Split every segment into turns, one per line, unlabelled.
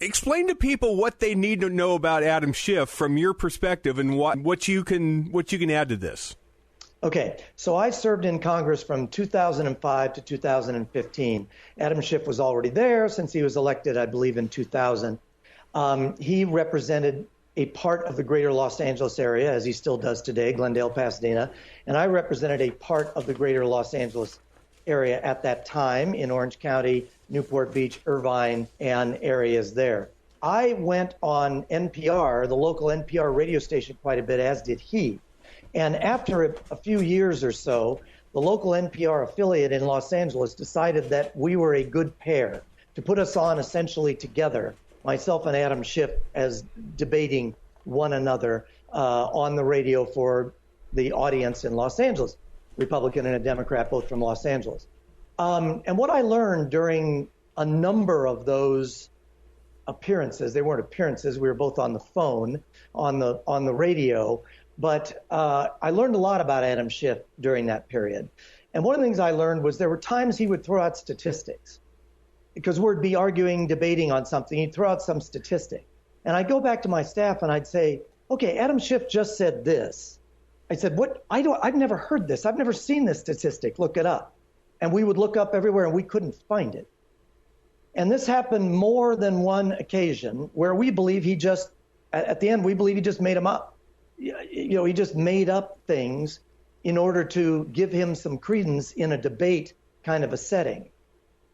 Explain to people what they need to know about Adam Schiff from your perspective, and what you can add to this.
Okay, so I served in Congress from 2005 to 2015. Adam Schiff was already there since he was elected, I believe, in 2000. He represented a part of the greater Los Angeles area, as he still does today, Glendale, Pasadena, and I represented a part of the greater Los Angeles area at that time in Orange County, Newport Beach, Irvine, and areas there. I went on NPR, the local NPR radio station, quite a bit, as did he. And after a few years or so, the local NPR affiliate in Los Angeles decided that we were a good pair to put us on essentially together, myself and Adam Schiff, as debating one another on the radio for the audience in Los Angeles, Republican and a Democrat, both from Los Angeles. And what I learned during a number of those appearances, they weren't appearances, we were both on the phone, on the radio, but I learned a lot about Adam Schiff during that period. And one of the things I learned was there were times he would throw out statistics, because we'd be arguing, debating on something. He'd throw out some statistic. And I'd go back to my staff and I'd say, okay, Adam Schiff just said this. I said, what? I've never heard this. I've never seen this statistic. Look it up. And we would look up everywhere and we couldn't find it. And this happened more than one occasion where we believe he just, at the end, we believe he just made them up. You know, he just made up things in order to give him some credence in a debate kind of a setting.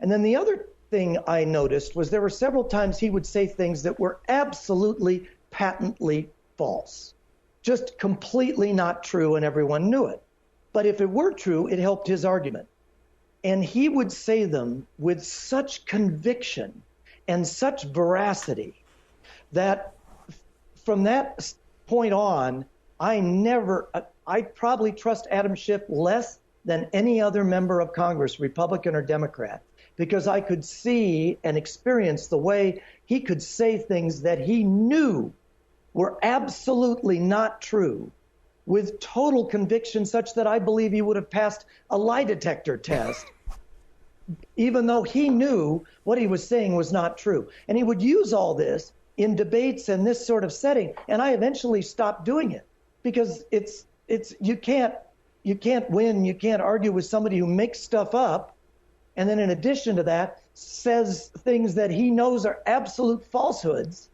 And then the other thing I noticed was there were several times he would say things that were absolutely patently false, just completely not true, and everyone knew it. But if it were true, it helped his argument. And he would say them with such conviction and such veracity that from that point on, I probably trust Adam Schiff less than any other member of Congress, Republican or Democrat, because I could see and experience the way he could say things that he knew were absolutely not true with total conviction, such that I believe he would have passed a lie detector test, even though he knew what he was saying was not true. And he would use all this in debates and this sort of setting. And I eventually stopped doing it, because it's you can't win, you can't argue with somebody who makes stuff up, and then in addition to that, says things that he knows are absolute falsehoods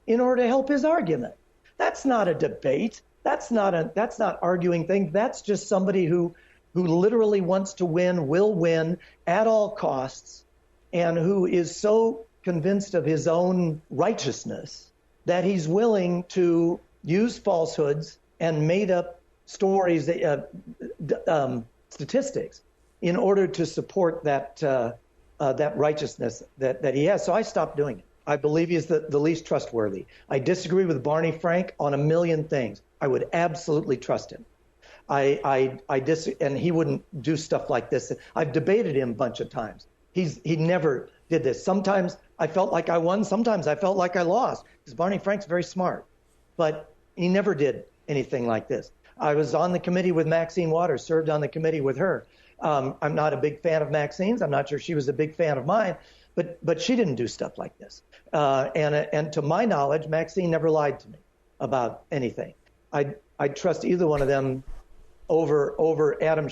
in order to help his argument. That's not a debate. That's not arguing things. That's just somebody who literally wants to win, will win at all costs, and who is so convinced of his own righteousness that he's willing to use falsehoods and made up stories, statistics, in order to support that righteousness that he has. So I stopped doing it. I believe he's the least trustworthy. I disagree with Barney Frank on a million things. I would absolutely trust him. And he wouldn't do stuff like this. I've debated him a bunch of times. He never did this. Sometimes I felt like I won. Sometimes I felt like I lost, because Barney Frank's very smart. But he never did anything like this. I was on the committee with Maxine Waters, served on the committee with her. I'm not a big fan of Maxine's. I'm not sure she was a big fan of mine, but she didn't do stuff like this. And to my knowledge, Maxine never lied to me about anything. I'd trust either one of them over Adam